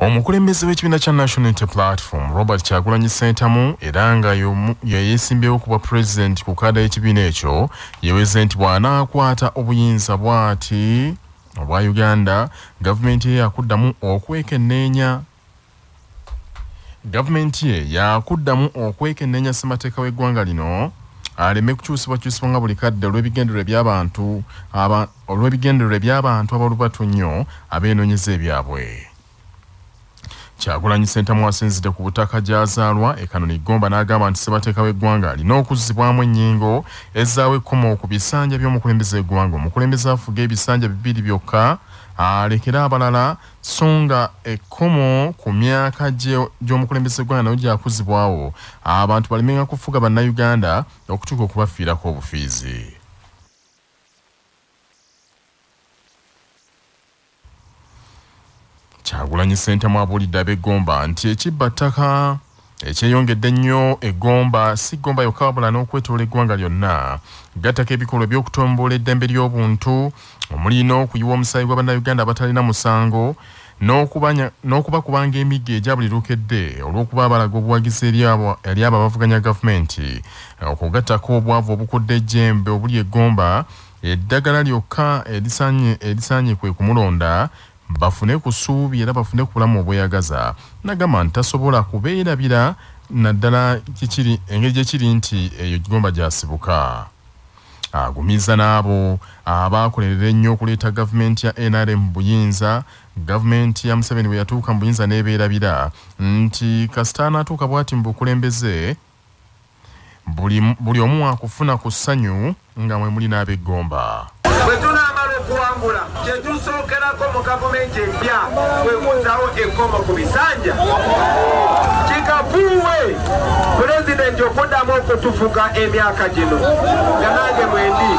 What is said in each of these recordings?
Omukulembeze w'ekibiina kya National Unity Platform Robert Kyagulanyi Ssentamu era nga yeesimbyewo ku bwa president ku kaada y'ekibiina ekyo yeweze nti bw'anaakwata obuyinza bw'ati obwa Uganda gavumenti ye yakuddamu okwekenneenya ssemateeka w'eggwanga lino aleme kukyusibwakyusibwa nga buli kadde olw'ebigendererwa by'abantu abalubatu nnyo abeenoonyeza ebyabwe. Kyagulanyi Ssentamu asinzidde ku butaka gy'azaalwa e Kanoni Gomba n'agamba nti ssemateeka w'eggwanga alina okuzzibwamu ennyingo ezzaawo ekkomo ku bisanja by'omukulembeze w'eggwanga. Omukulembeze afuga ebisanja 2 byokka alekere abalala so nga ekkomo ku myaka gy'omukulembeze w'eggwanga nayo gyakuzibwawo abantu balemenga kufuga bannayuganda okutuuka okubafiirako obufiizi. Kyagulanyi Ssentamu abuulidde ab'eggomba nti ekibbattaka ekyeyongedde ennyo eggomba si ggomba yokka wabula n'okwetoola eggwanga lyonna gattako ebikolwa by'okutombola eddembe ly'obuntu omuli n'okuyiwa omusaayi gwa bannayuganda abatalina musango n'okubakubanga emigga egya buli lukedde olw'okuba balaga obuwagizi eri abo abavuganya gavumenti okugattako obwavu obukudde ejjembe obuli eggomba eddagala lyokka erisaanye kwe kumulonda bafune ku ssuubi era bafune ku bulamu obweyagaza. Nagamba nti tasobola kubeerabira naddala engeri gye kiri nti eyo gomba gyasibuka. Agumiza n'abo abaakolerera ennyo okuleeta gavumenti ya NRM buyinza. Gavumenti ya Museveni bwe yatuuka mu buyinza n'ebeerabira nti kasita anaatuuka bw'ati mu bukulembeze buli omu akufuna ku ssanyu nga mwe muli n'ab'eggomba. Bwe tunaamala okuwangula kye tusookerako mu gavumenti empya kwe kuzzaawo ekkomo ku bisanja. Kikafuuwe pulezidenti okuddamu okutufuga emyaka gino nga nange mwendi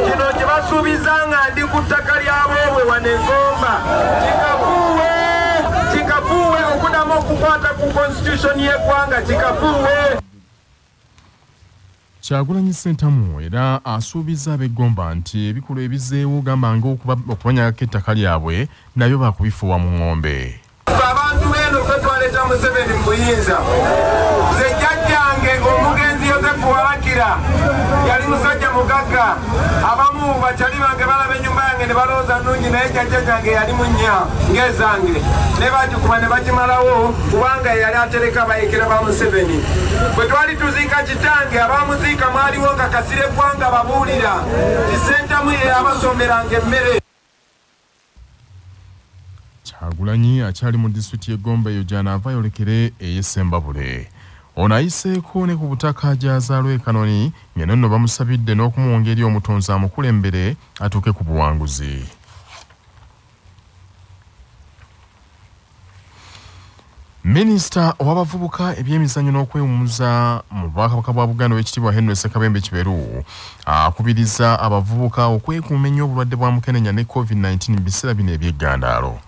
kino kye basuubiza nga ndi ku ttaka ly'aboobwe wano eggomba. Kikafuuwe okuddamu okukwata ku constitution y'eggwanga. Kikafuuwe. Kyagulanyi Ssentamu era asuubiza ab'eggomba nti ebikolwa ebizeewo gambanga okubanyagako ettaka lyabwe nabyo baakubifuuwa mu ng'ombe. Abantu b'eno kwe twaleeta Museveni mu buyinza nze jjajjange omugenzi Yozefu Walakira yali musajja mugagga abamu bakyali bange balaba ennyumba yange ne balowooza nnungi naye jjajjange yali munnya ng'ezange ne bagikuba ne bagimalawo kubanga yali atereka abayekera ba Museveni. Bwe twali tuziika kitange abamuziika mwaliwo nga Kasirye Gwanga babuulira ti Ssentamu ye abasomeranga emmere. Kyagulanyi akyali mu disitulikiti y'eggomba eyo gy'anaava yolekere ey'Essembabule. Ono ayiseeko ne ku butaka gy'azaalwa e Kanoni ng'eno nno bamusabidde n'okumuwonga eri omutonzi amukulembere atuuke ku buwanguzi. Minisita ow'abavubuka ebyemizannyo n'okwewummuza mu Bwakabaka bwa Buganda Oweekitiibwa Henry Ssekabembe Kiberu akubiriza abavubuka okwekuuma ennyo obulwadde bwa mukenenya ne COVID-19 mu biseera bino eby'eggandaalo.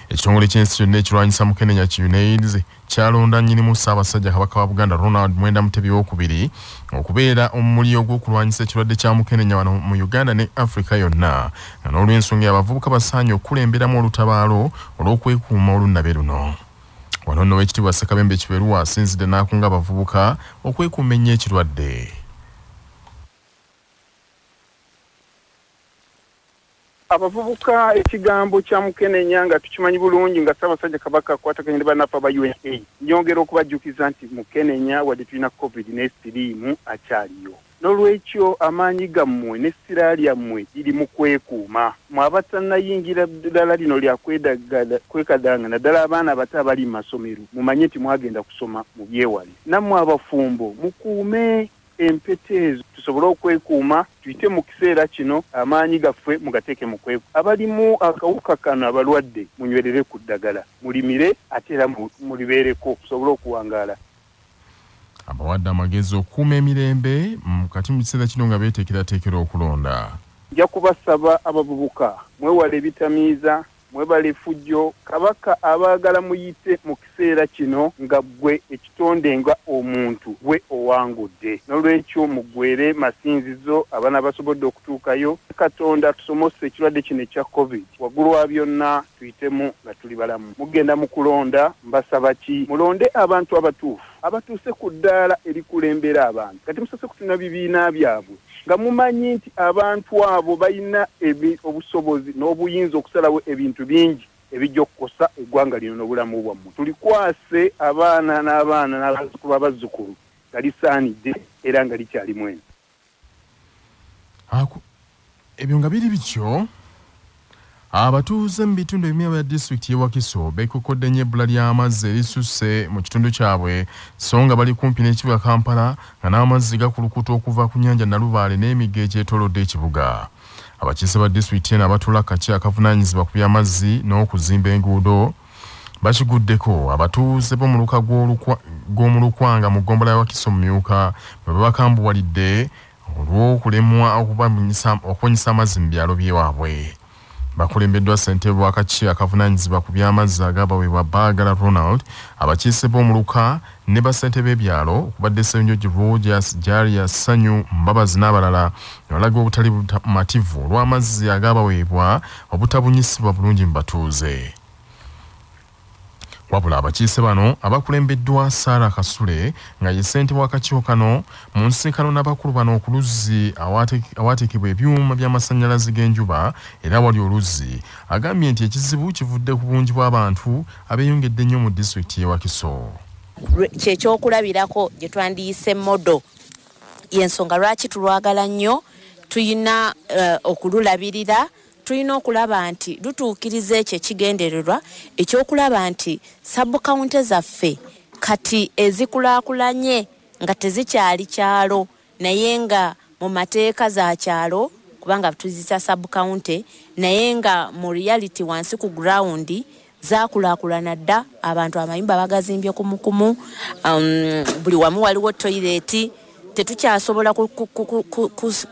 Ekitongole ky'ensi kyonna ekirwanyisa mukenenya ki UNAIDS kyalonda nnyinimu Ssaabasajja Kabaka wa Buganda Ronald Mwenda Mutebi II okubeera omumuli ogw'okulwanyisa ekirwadde kya mukenenya wano mu Uganda ne Africa yonna nga n'olw'ensonga abavubuka basaanye okukulemberamu olutabaalo olw'okwekuuma olunnabe luno. Wano nno Oweekitiibwa Ssekabembe Kiberu asinzidde n'akunga abavubuka okwekuuma ennyo ekirwadde. Abavubuka ekigambo kya mukenenya nga tukimanyi bulungi nga Ssaabasajja Kabaka akwataganye ne bannaffe aba UNAIDS nyongera okubajjukiza nti mukenenya wadde tulina COVID n'esiriimu akyaliyo. N'olwekyo amaanyi gammwe n'essira lyammwe liri mu kwekuuma. Mwe abatannayingira ddala lino lya kwekadanga naddala abaana abato abali mu masomero mumanye nti mwagenda kusoma mu byewale. Nammwe abafumbo mukuume empete ezo tusobole okwekuuma tuyite mu kiseera kino amaanyi gaffe mugateeke mu kwekuuma. Abalimu akawuka kano abalwadde munywerere ku ddagala mulimire ate era mulibeereko tusobole okuwangaala. Abawadde amagezi okukuuma emirembe kati mu kiseera kino nga beeteekerateekera okulonda. Nja kubasaba abavubuka mwewale ebitamiiza mwebale fujjo kabaka abaagala muyite mu kiseera kino nga gwe ekitonde nga omuntu gwe owangudde n'olwekyo mugwere masinzizo abaana basobodde okutuukayo Katonda tusomose ekirwadde kino ekya COVID waggulu wa byonna tuyitemu nga tuli balamu mugenda mu kulonda mbasaba ki mulonde abantu abatuuse ku ddaala erikulembera abantu kati musase kutuna bibiina byabwe nga mumanyi nti abantu abo balina obusobozi n'obuyinza okusalawo ebintu bingi ebijja okukosa eggwanga lino n'obulamu bwammwe tulikwase abaana n'abazzukulu abazzukulu nga lisaanidde era nga likyalimu eno ebyo nga biri bityo abatuuze mu bitundu ebimu bya disitulikiti y'e Wakiso beekokkodde nnyo ebbula ly'amazzi erisusse mu kitundu kyabwe so nga bali kumpi n'ekibuga Kampala nga n'amazzi gakulukuta okuva ku nnyanja Nalubaale n'emigga egyetoolodde ekibuga. Abakiise ba disitulikiti eno abatuula akakiiko akavunaanyizibwa ku by'amazzi n'okuzimba enguudo bakiguddeko abatuuze b'omuluka gw'omu Lukwanga mu ggombolola ya Wakiso mu Myuka bwe babakambuwalidde olw'okulemwa okubunyisa amazzi mu byalo by'ewaabwe. Bakulembeddwa ssentebe w'akakiiko akavunaanyizibwa ku by'amazzi agabaweebwa Baagala Ronald abakiise b'omuluka ne bassentebe b'ebyalo okubadde Ssenyogi Rogers Jarius Sanyu Mbabazi n'abalala ne balaga obutali bumativu olw'amazzi agabaweebwa obutabunyisibwa bulungi mu batuuze. Wabula abakiise bano abakulembeddwa Sarah Kasule nga ye ssentebe w'akakiiko kano mu nsisinkano n'abakulu bano ku luzzi awaateekebwa ebyuma by'amasannyalaze g'enjuba era wali oluzzi agambye nti ekizibu kivudde ku bungi bw'abantu abeeyongedde nnyo mu disitulikiti y'e Wakiso. Kyekyokulabirako gye twandiyise modo y'ensonga lwaki tulwagala nnyo tuyina okululabirira tulina okulaba nti lutuukiriza ekyo ekigendererwa ekyokulaba nti sabukawunti zaffe kati ezikulaakulanye nga tezikyali kyalo naye nga mu mateeka za kyalo kubanga tuzisa sabukawunti naye nga mu reality wansi ku ground zaakulaakulana dda abantu amayumba bagazimbye kumukumu buli wamu waliwo toyireti tetukyasobola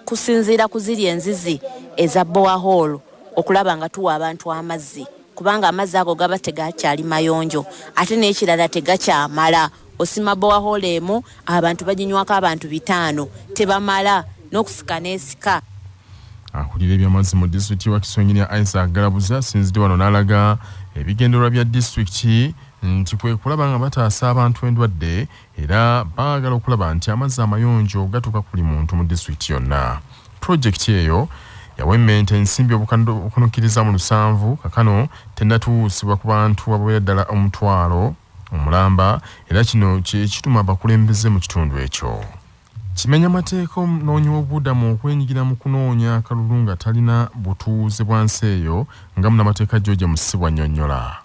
kusinziira ku ziri enzizi eza borehole okulaba nga tuwa abantu amazzi kubanga amazzi ago gaba tegakyali mayonjo ate n'ekirala tegakyamala osima borehole emu abantu baginywako abantu 5 tebamala n'okusika n'esika. Akulira eby'amazzi mu disitulikiti wa Kisongini ya Isaac Galabuza asinzidde wano n'alaga ebigendererwa bya disitulikiti nti kwe kulaba nga bataasa abantu endwadde era baagala okulaba nti amazzi amayonjo gatuuka ku buli muntu mu disitulikiti yonna. Pulojekiti eyo yawemmente ensimbi okunukkiriza mu 7 kakano tennatuusibwa ku bantu ababeera ddala 1,000 omulamba era kino kye kituma abakulembeze mu kitundu ekyo. Kimenya mateeka omunoonyi w'obubudamu okwenyigira mu kunoonya akalulu nga talina butuuze bwa nsi eyo nga munnamateeka George Musibwa annyonnyola.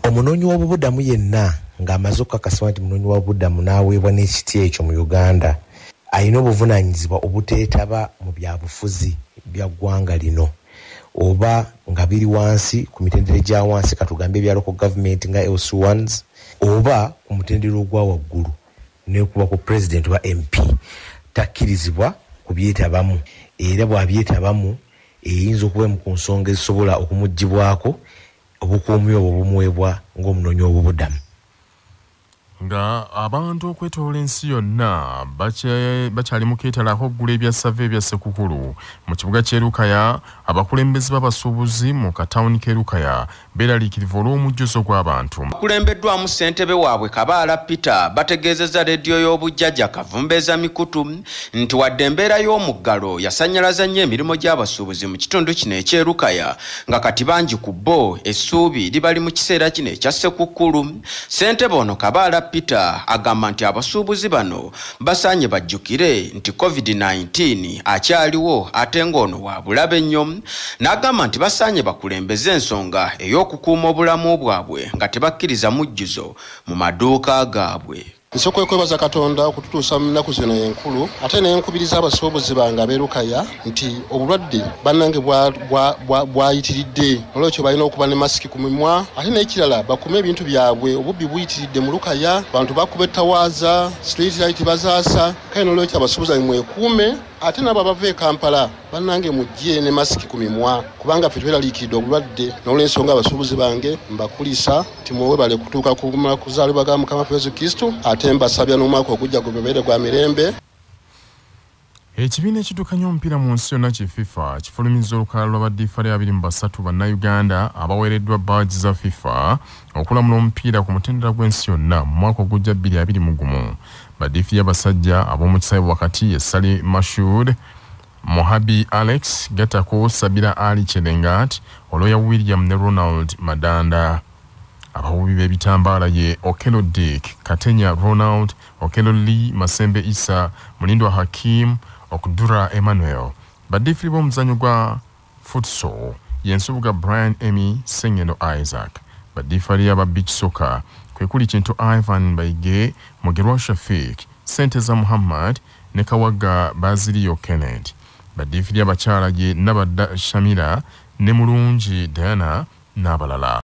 Omunoonyi w'obubudamu yenna ng'amaze okukakasibwa nti munoonyi w'obubudamu n'aweebwa n'ekiti ekyo mu Uganda alina obuvunaanyizibwa obuteetaba mu byabufuzi bya ggwanga lino oba nga biri wansi ku mitendera gya wansi katugambe ebya local government nga LC1s oba ku mutendera ogwa waggulu nekuba ku president wa MP takkirizibwa kubyetabamu era bw'abyetabamu eyinza okuba mu nsonga ezisobola okumuggyibwako obukuumi obwo bumuweebwa ng'omunoonyi w'obubudamu. Nga abantu okwetoola ensi yonna bakyali mu keetalako okugula ebya save ebya Ssekukkulu mu kibuga ky'e Lukaya abakulembeze b'abasuubuzi mu katawuni k'e Lukaya beeraliikirivu olw'omujjuzo gw'abantu. Bakulembeddwamu ssentebe waabwe Kabaala Peter bategeezezza leediyo y'obujjajja Kavumbeeza Mikutu nti wadde embeera y'omuggalo yasannyalaza nnyo emirimu gy'abasuubuzi mu kitundu kino eky'e Lukaya nga kati bangi ku bo essuubi libali mu kiseera kino ekya Ssekukkulu. Ssentebe ono Kabaala Peter agamba nti abasuubuzi bano basaanye bajjukire nti COVID-19 akyaliwo ate ng'ono wa bulabe nnyo n'agamba nti basaanye bakulembeze ensonga ey'okukuuma obulamu bwabwe nga tebakkiriza mujjuzo mu maduuka gaabwe. Nsooka kwebaza Katonda okututuusa mu nnaku zino enkulu ate n'enkubiriza abasuubuzi bange ab'e Lukaya nti obulwadde bannange bwayitiridde olwekyo balina okuba ne masiki ku mimwa ate n'ekirala bakume ebintu byabwe obubbi buyitiridde mu Lukaya abantu bakuba ettawaaza street light bazaasa kale n'olwekyo abasuubuzi mwekuume ate nabo abava e Kampala bannange mujje ne masiki ku mimwa kubanga ffe tweraliikidde obulwadde n'olw'ensonga abasuubuzi bange mbakulisa nti mwowe bale kutuuka kumala kuzaalibwa ga Mukama Yesu Kristo ate mbasabya n'omwaka ogujja gubeere gwa mirembe. Ekibiina ekidukanya omupiira mu nsi yonna ki FIFA kifulumizza olukalala lw'abaddiifale 23 bannayuganda abaweereddwa badge za FIFA okulamula omupiira ku mutendera gw'ensi yonna mu mwaka ogujja 2021. Baddiifiri abasajja ab'omu kisaawe wakati ye Sali Mashud, Mohabi Alex, Gatako Sabira Ali Chelengat, Oloya William ne Ronald Madanda. Abavubi b'ebitambaala ye Okelo Dick, Katenya Ronald, Okelo Lee, Masembe Isa, Mulindwa Hakim, Okudura Emmanuel. Baddiifiri b'omuzannyo gwa futsal ye Nsubuga Brian Emmy, Sengendo Isaac. Baddiifiri aba beach soccer kwe kuli Kintu Ivan Baige, Mugerwa Shafiq, Senteza Muhammad ne Kawaga Bazilio Kenneth. Baddiifiri abakyala ye Nabadda Shamira ne Mulungi Diana n'abalala.